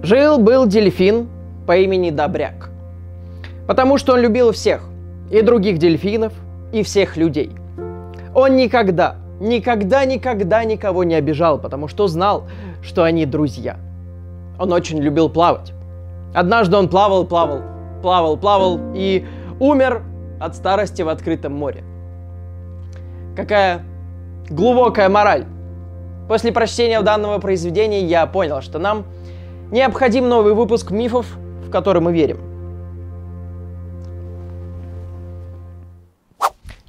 Жил-был дельфин по имени Добряк. Потому что он любил всех, и других дельфинов, и всех людей. Он никогда никого не обижал, потому что знал, что они друзья. Он очень любил плавать. Однажды он плавал и умер от старости в открытом море. Какая глубокая мораль. После прочтения данного произведения я понял, что нам необходим новый выпуск мифов, в который мы верим.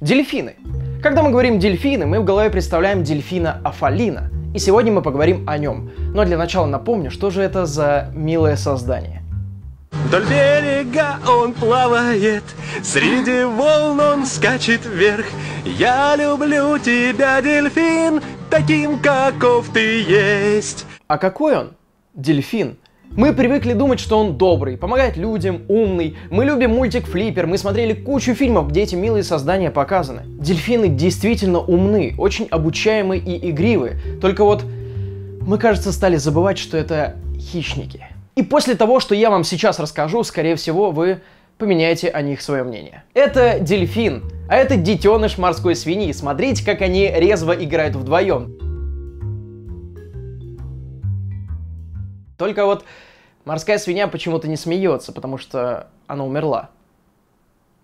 Дельфины. Когда мы говорим дельфины, мы в голове представляем дельфина Афалина. И сегодня мы поговорим о нем. Но для начала напомню, что же это за милое создание. Вдоль берега он плавает, среди волн он скачет вверх. Я люблю тебя, дельфин, таким, каков ты есть. А какой он? Дельфин. Мы привыкли думать, что он добрый, помогает людям, умный. Мы любим мультик «Флиппер», мы смотрели кучу фильмов, где эти милые создания показаны. Дельфины действительно умны, очень обучаемые и игривые. Только вот мы, кажется, стали забывать, что это хищники. И после того, что я вам сейчас расскажу, скорее всего, вы поменяете о них свое мнение. Это дельфин, а это детеныш морской свиньи. Смотрите, как они резво играют вдвоем. Только вот морская свинья почему-то не смеется, потому что она умерла.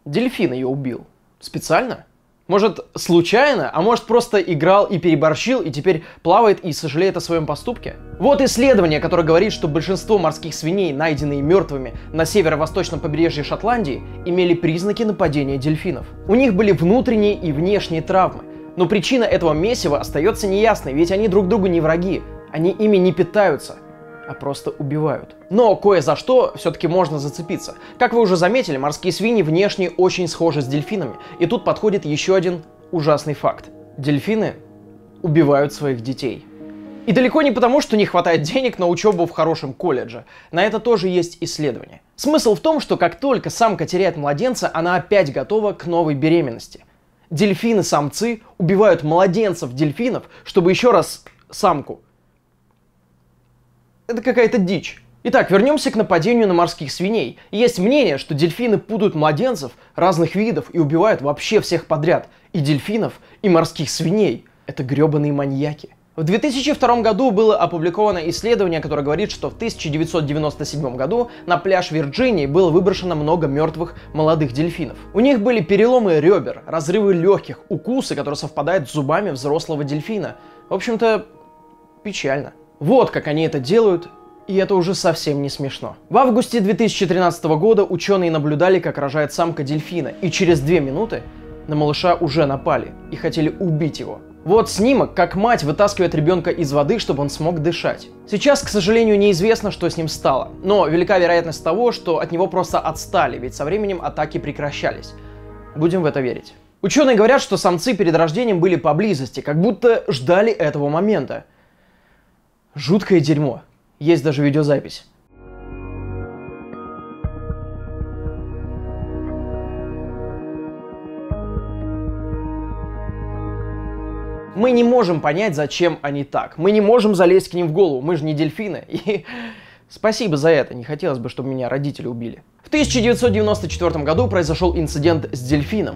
Дельфин ее убил. Специально? Может, случайно? А может, просто играл и переборщил, и теперь плавает и сожалеет о своем поступке? Вот исследование, которое говорит, что большинство морских свиней, найденные мертвыми на северо-восточном побережье Шотландии, имели признаки нападения дельфинов. У них были внутренние и внешние травмы. Но причина этого месива остается неясной, ведь они друг другу не враги. Они ими не питаются, а просто убивают. Но кое за что все-таки можно зацепиться. Как вы уже заметили, морские свиньи внешне очень схожи с дельфинами. И тут подходит еще один ужасный факт. Дельфины убивают своих детей. И далеко не потому, что не хватает денег на учебу в хорошем колледже. На это тоже есть исследование. Смысл в том, что как только самка теряет младенца, она опять готова к новой беременности. Дельфины-самцы убивают младенцев-дельфинов, чтобы еще раз самку. Это какая-то дичь. Итак, вернемся к нападению на морских свиней. Есть мнение, что дельфины путают младенцев разных видов и убивают вообще всех подряд. И дельфинов, и морских свиней. Это гребаные маньяки. В 2002 году было опубликовано исследование, которое говорит, что в 1997 году на пляж Вирджинии было выброшено много мертвых молодых дельфинов. У них были переломы ребер, разрывы легких, укусы, которые совпадают с зубами взрослого дельфина. В общем-то, печально. Вот как они это делают, и это уже совсем не смешно. В августе 2013 года ученые наблюдали, как рожает самка дельфина, и через 2 минуты на малыша уже напали и хотели убить его. Вот снимок, как мать вытаскивает ребенка из воды, чтобы он смог дышать. Сейчас, к сожалению, неизвестно, что с ним стало, но велика вероятность того, что от него просто отстали, ведь со временем атаки прекращались. Будем в это верить. Ученые говорят, что самцы перед рождением были поблизости, как будто ждали этого момента. Жуткое дерьмо. Есть даже видеозапись. Мы не можем понять, зачем они так. Мы не можем залезть к ним в голову. Мы же не дельфины. И спасибо за это. Не хотелось бы, чтобы меня родители убили. В 1994 году произошел инцидент с дельфином.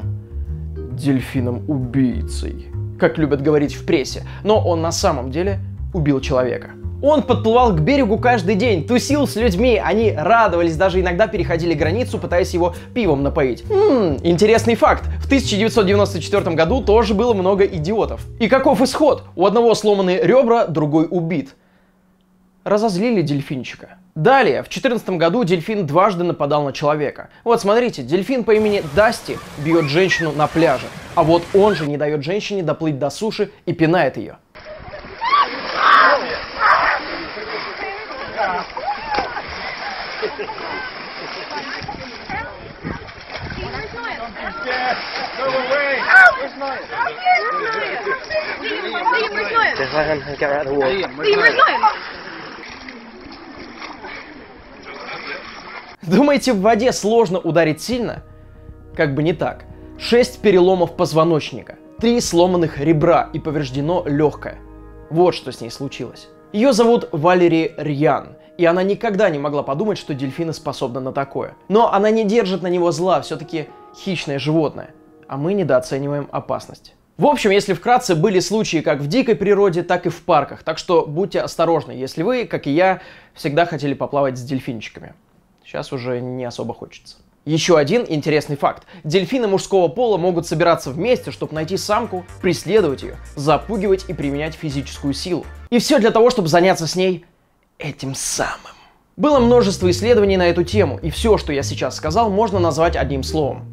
Дельфином-убийцей, как любят говорить в прессе. Но он на самом деле убил человека. Он подплывал к берегу каждый день, тусил с людьми, они радовались, даже иногда переходили границу, пытаясь его пивом напоить. Интересный факт. В 1994 году тоже было много идиотов. И каков исход? У одного сломаны ребра, другой убит. Разозлили дельфинчика. Далее, в 2014 году дельфин дважды нападал на человека. Вот смотрите, дельфин по имени Дасти бьет женщину на пляже. А вот он же не дает женщине доплыть до суши и пинает ее. Думаете, в воде сложно ударить сильно? Как бы не так. 6 переломов позвоночника, 3 сломанных ребра и повреждено легкое. Вот что с ней случилось. Ее зовут Валери Рьян, и она никогда не могла подумать, что дельфины способны на такое. Но она не держит на него зла, все-таки хищное животное, а мы недооцениваем опасность. В общем, если вкратце, были случаи как в дикой природе, так и в парках, так что будьте осторожны, если вы, как и я, всегда хотели поплавать с дельфинчиками. Сейчас уже не особо хочется. Еще один интересный факт. Дельфины мужского пола могут собираться вместе, чтобы найти самку, преследовать ее, запугивать и применять физическую силу. И все для того, чтобы заняться с ней этим самым. Было множество исследований на эту тему, и все, что я сейчас сказал, можно назвать одним словом.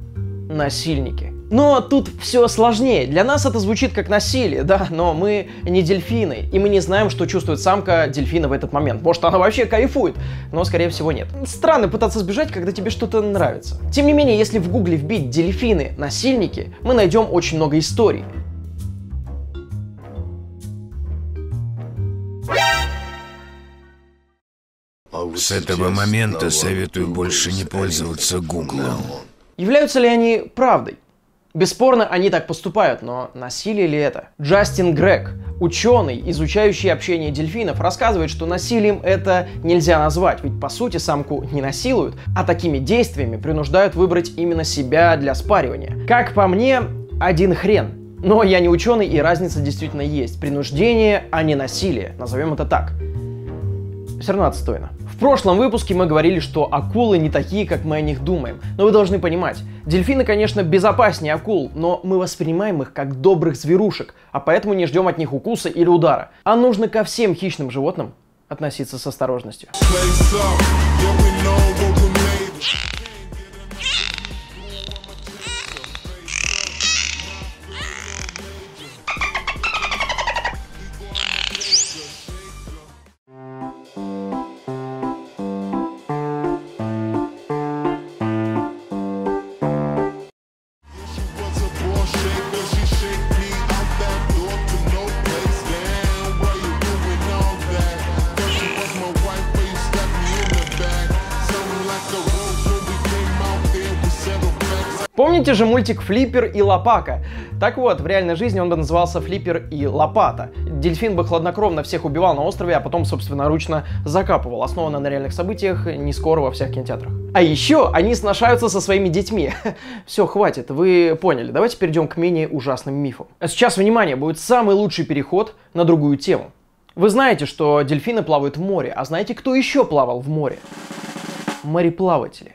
Насильники. Но тут все сложнее. Для нас это звучит как насилие, да, но мы не дельфины, и мы не знаем, что чувствует самка дельфина в этот момент. Может, она вообще кайфует, но, скорее всего, нет. Странно пытаться сбежать, когда тебе что-то нравится. Тем не менее, если в гугле вбить «дельфины-насильники», мы найдем очень много историй. С этого момента советую больше не пользоваться Гуглом. Являются ли они правдой? Бесспорно, они так поступают, но насилие ли это? Джастин Грег, ученый, изучающий общение дельфинов, рассказывает, что насилием это нельзя назвать, ведь по сути самку не насилуют, а такими действиями принуждают выбрать именно себя для спаривания. Как по мне, один хрен. Но я не ученый, и разница действительно есть. Принуждение, а не насилие, назовем это так. Все равно отстойно. В прошлом выпуске мы говорили, что акулы не такие, как мы о них думаем. Но вы должны понимать, дельфины, конечно, безопаснее акул, но мы воспринимаем их как добрых зверушек, а поэтому не ждем от них укуса или удара. А нужно ко всем хищным животным относиться с осторожностью. Помните же мультик «Флиппер и Лопака»? Так вот, в реальной жизни он бы назывался «Флиппер и Лопата». Дельфин бы хладнокровно всех убивал на острове, а потом собственноручно закапывал. Основано на реальных событиях, не скоро во всех кинотеатрах. А еще они сношаются со своими детьми. Все, хватит, вы поняли. Давайте перейдем к менее ужасным мифам. А сейчас, внимание, будет самый лучший переход на другую тему. Вы знаете, что дельфины плавают в море, а знаете, кто еще плавал в море? Мореплаватели.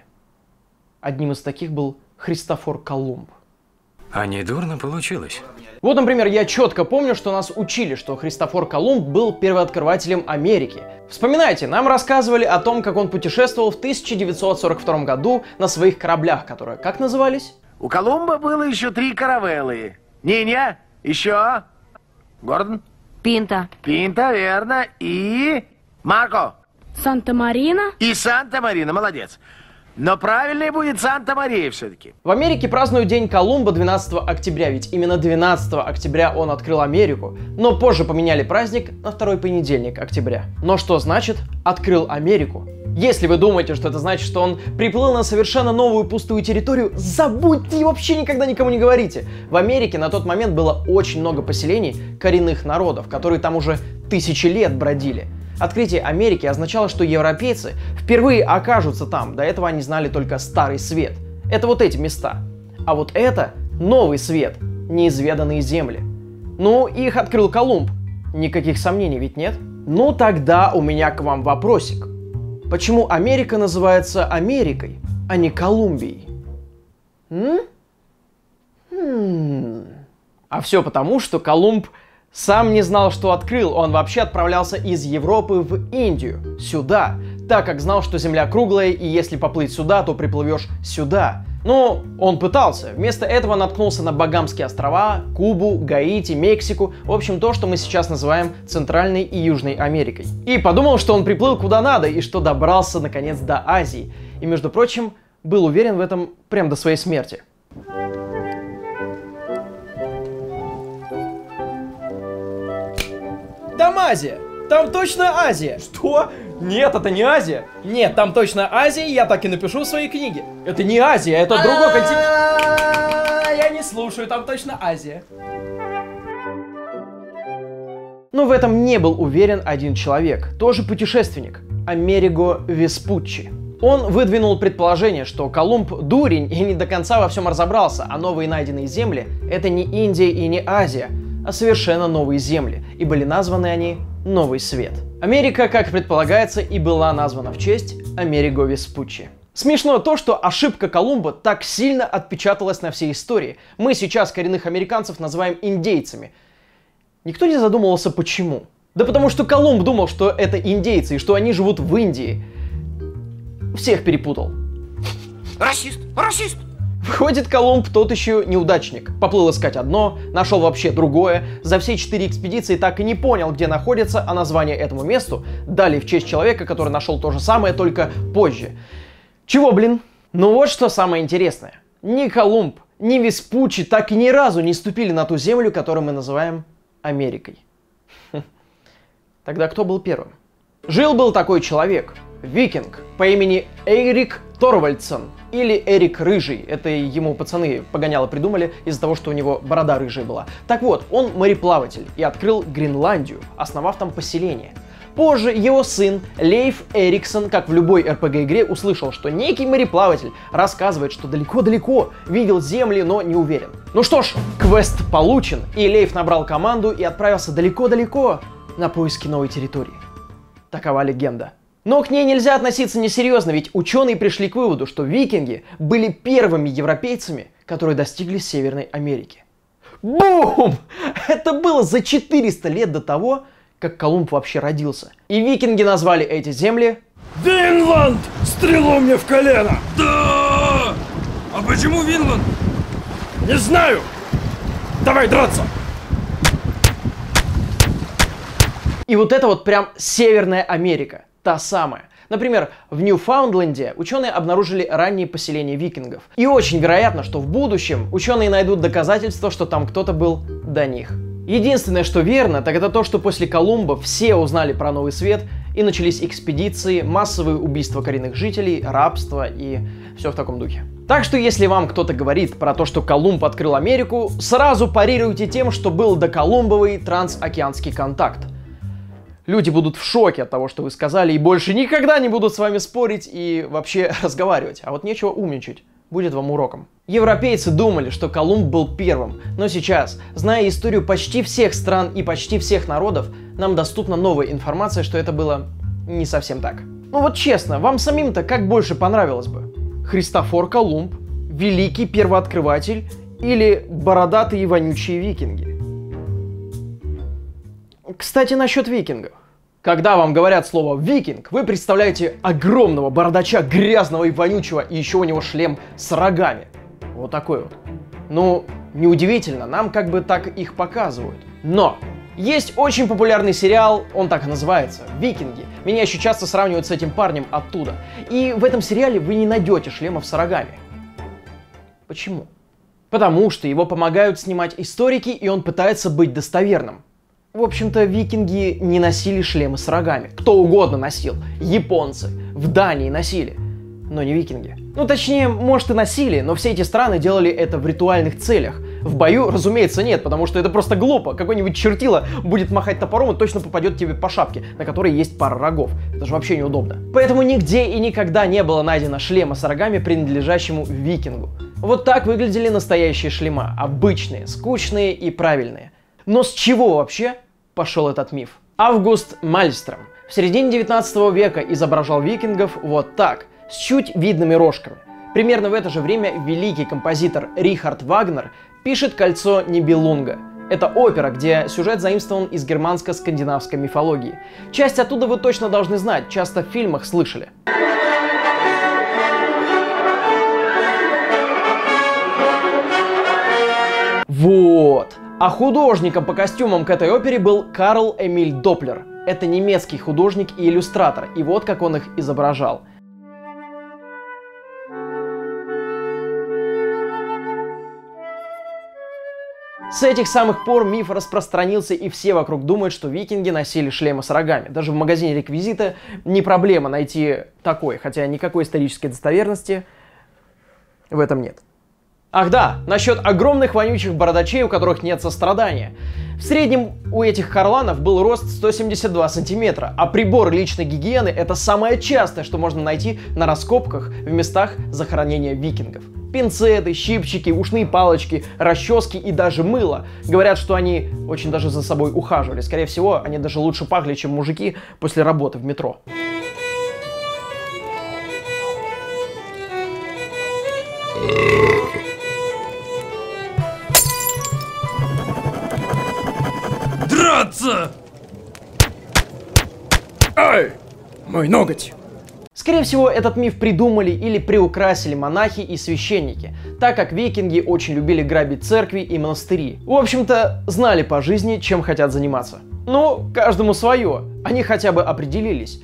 Одним из таких был Христофор Колумб. А не дурно получилось. Вот, например, я четко помню, что нас учили, что Христофор Колумб был первооткрывателем Америки. Вспоминайте, нам рассказывали о том, как он путешествовал в 1942 году на своих кораблях, которые как назывались? У Колумба было еще 3 каравеллы. Ниня, еще. Гордон? Пинта. Пинта, верно. И... Марко. Санта-Марина. И Санта-Марина, молодец. Но правильнее будет Санта-Мария все-таки. В Америке празднуют День Колумба 12 октября, ведь именно 12 октября он открыл Америку, но позже поменяли праздник на второй понедельник октября. Но что значит «открыл Америку»? Если вы думаете, что это значит, что он приплыл на совершенно новую пустую территорию, забудьте и вообще никогда никому не говорите. В Америке на тот момент было очень много поселений коренных народов, которые там уже тысячи лет бродили. Открытие Америки означало, что европейцы впервые окажутся там, до этого они знали только Старый Свет. Это вот эти места. А вот это Новый Свет, неизведанные земли. Ну, их открыл Колумб. Никаких сомнений ведь нет? Ну, тогда у меня к вам вопросик. Почему Америка называется Америкой, а не Колумбией? А все потому, что Колумб сам не знал, что открыл, он вообще отправлялся из Европы в Индию, сюда, так как знал, что Земля круглая, и если поплыть сюда, то приплывешь сюда. Но он пытался, вместо этого наткнулся на Багамские острова, Кубу, Гаити, Мексику, в общем то, что мы сейчас называем Центральной и Южной Америкой. И подумал, что он приплыл куда надо, и что добрался наконец до Азии. И, между прочим, был уверен в этом прям до своей смерти. Там Азия! Там точно Азия! Что? Нет, это не Азия! Нет, там точно Азия, я так и напишу в своей книге. Это не Азия, это другой континент. Я не слушаю, там точно Азия. Но в этом не был уверен один человек, тоже путешественник, Америго Веспуччи. Он выдвинул предположение, что Колумб дурень и не до конца во всем разобрался, а новые найденные земли — это не Индия и не Азия, а совершенно новые земли, и были названы они Новый Свет. Америка, как предполагается, и была названа в честь Америго Веспуччи. Смешно то, что ошибка Колумба так сильно отпечаталась на всей истории. Мы сейчас коренных американцев называем индейцами. Никто не задумывался, почему. Да потому что Колумб думал, что это индейцы и что они живут в Индии. Всех перепутал. Расист! Расист! Выходит, Колумб тот еще неудачник. Поплыл искать одно, нашел вообще другое. За все 4 экспедиции так и не понял, где находится, а название этому месту дали в честь человека, который нашел то же самое, только позже. Чего, блин? Ну вот что самое интересное. Ни Колумб, ни Веспуччи так и ни разу не ступили на ту землю, которую мы называем Америкой. Тогда кто был первым? Жил-был такой человек, викинг, по имени Эйрик Торвальдсен, или Эрик Рыжий. Это ему пацаны погоняло придумали из-за того, что у него борода рыжая была. Так вот, он мореплаватель и открыл Гренландию, основав там поселение. Позже его сын Лейф Эриксон, как в любой РПГ-игре, услышал, что некий мореплаватель рассказывает, что далеко-далеко видел земли, но не уверен. Ну что ж, квест получен, и Лейф набрал команду и отправился далеко-далеко на поиски новой территории. Такова легенда. Но к ней нельзя относиться несерьезно, ведь ученые пришли к выводу, что викинги были первыми европейцами, которые достигли Северной Америки. Бум! Это было за 400 лет до того, как Колумб вообще родился. И викинги назвали эти земли Винланд! Стрелу мне в колено! Да! А почему Винланд? Не знаю! Давай драться! И вот это вот прям Северная Америка. Та самая. Например, в Ньюфаундленде ученые обнаружили ранние поселения викингов. И очень вероятно, что в будущем ученые найдут доказательства, что там кто-то был до них. Единственное, что верно, так это то, что после Колумба все узнали про Новый Свет, и начались экспедиции, массовые убийства коренных жителей, рабство и все в таком духе. Так что если вам кто-то говорит про то, что Колумб открыл Америку, сразу парируйте тем, что был доколумбовый трансокеанский контакт. Люди будут в шоке от того, что вы сказали, и больше никогда не будут с вами спорить и вообще разговаривать. А вот нечего умничать. Будет вам уроком. Европейцы думали, что Колумб был первым, но сейчас, зная историю почти всех стран и почти всех народов, нам доступна новая информация, что это было не совсем так. Ну вот честно, вам самим-то как больше понравилось бы? Христофор Колумб, великий первооткрыватель или бородатые и вонючие викинги? Кстати, насчет викингов. Когда вам говорят слово «викинг», вы представляете огромного бородача, грязного и вонючего, и еще у него шлем с рогами. Вот такой вот. Ну, неудивительно, нам как бы так их показывают. Но есть очень популярный сериал, он так и называется, «Викинги». Меня еще часто сравнивают с этим парнем оттуда. И в этом сериале вы не найдете шлемов с рогами. Почему? Потому что его помогают снимать историки, и он пытается быть достоверным. В общем-то, викинги не носили шлемы с рогами. Кто угодно носил. Японцы. В Дании носили. Но не викинги. Ну, точнее, может и носили, но все эти страны делали это в ритуальных целях. В бою, разумеется, нет, потому что это просто глупо. Какой-нибудь чертила будет махать топором и точно попадет тебе по шапке, на которой есть пара рогов. Это же вообще неудобно. Поэтому нигде и никогда не было найдено шлема с рогами, принадлежащему викингу. Вот так выглядели настоящие шлема. Обычные, скучные и правильные. Но с чего вообще пошел этот миф? Август Мальмстрöm в середине 19 века изображал викингов вот так, с чуть видными рожками. Примерно в это же время великий композитор Рихард Вагнер пишет «Кольцо Нибелунга». Это опера, где сюжет заимствован из германско-скандинавской мифологии. Часть оттуда вы точно должны знать, часто в фильмах слышали. Вот. А художником по костюмам к этой опере был Карл Эмиль Доплер. Это немецкий художник и иллюстратор, и вот как он их изображал. С этих самых пор миф распространился, и все вокруг думают, что викинги носили шлемы с рогами. Даже в магазине реквизита не проблема найти такой, хотя никакой исторической достоверности в этом нет. Ах да, насчет огромных вонючих бородачей, у которых нет сострадания. В среднем у этих харланов был рост 172 сантиметра, а прибор личной гигиены — это самое частое, что можно найти на раскопках в местах захоронения викингов. Пинцеты, щипчики, ушные палочки, расчески и даже мыло. Говорят, что они очень даже за собой ухаживали. Скорее всего, они даже лучше пахли, чем мужики после работы в метро. Драться! Ай! Мой ноготь! Скорее всего, этот миф придумали или приукрасили монахи и священники, так как викинги очень любили грабить церкви и монастыри. В общем-то, знали по жизни, чем хотят заниматься. Ну, каждому свое. Они хотя бы определились.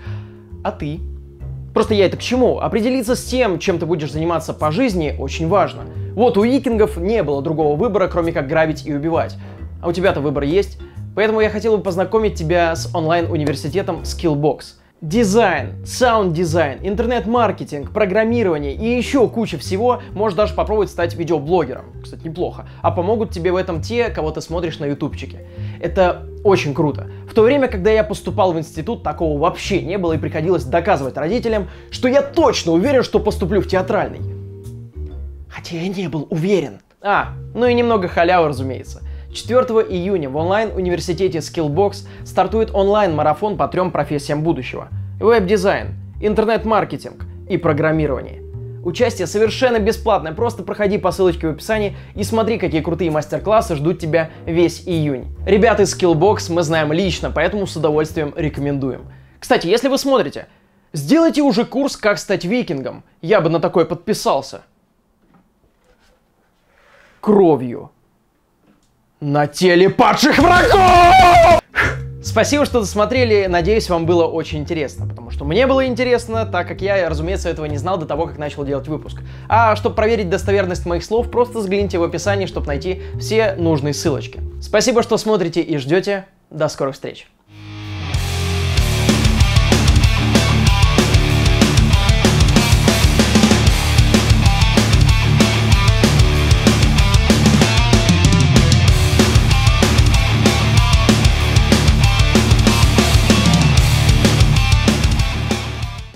А ты? Просто я это к чему? Определиться с тем, чем ты будешь заниматься по жизни, очень важно. Вот у викингов не было другого выбора, кроме как грабить и убивать. А у тебя-то выбор есть? Поэтому я хотел бы познакомить тебя с онлайн-университетом Skillbox. Дизайн, саунд-дизайн, интернет-маркетинг, программирование и еще куча всего. Можешь даже попробовать стать видеоблогером. Кстати, неплохо. А помогут тебе в этом те, кого ты смотришь на ютубчике. Это очень круто. В то время, когда я поступал в институт, такого вообще не было и приходилось доказывать родителям, что я точно уверен, что поступлю в театральный. Хотя я не был уверен. Ну и немного халявы, разумеется. 4 июня в онлайн-университете Skillbox стартует онлайн-марафон по 3 профессиям будущего. Веб-дизайн, интернет-маркетинг и программирование. Участие совершенно бесплатное, просто проходи по ссылочке в описании и смотри, какие крутые мастер-классы ждут тебя весь июнь. Ребята из Skillbox мы знаем лично, поэтому с удовольствием рекомендуем. Кстати, если вы смотрите, сделайте уже курс «Как стать викингом». Я бы на такой подписался. Кровью. На теле падших врагов! Спасибо, что досмотрели. Надеюсь, вам было очень интересно. Потому что мне было интересно, так как я, разумеется, этого не знал до того, как начал делать выпуск. А чтобы проверить достоверность моих слов, просто взгляните в описании, чтобы найти все нужные ссылочки. Спасибо, что смотрите и ждете. До скорых встреч.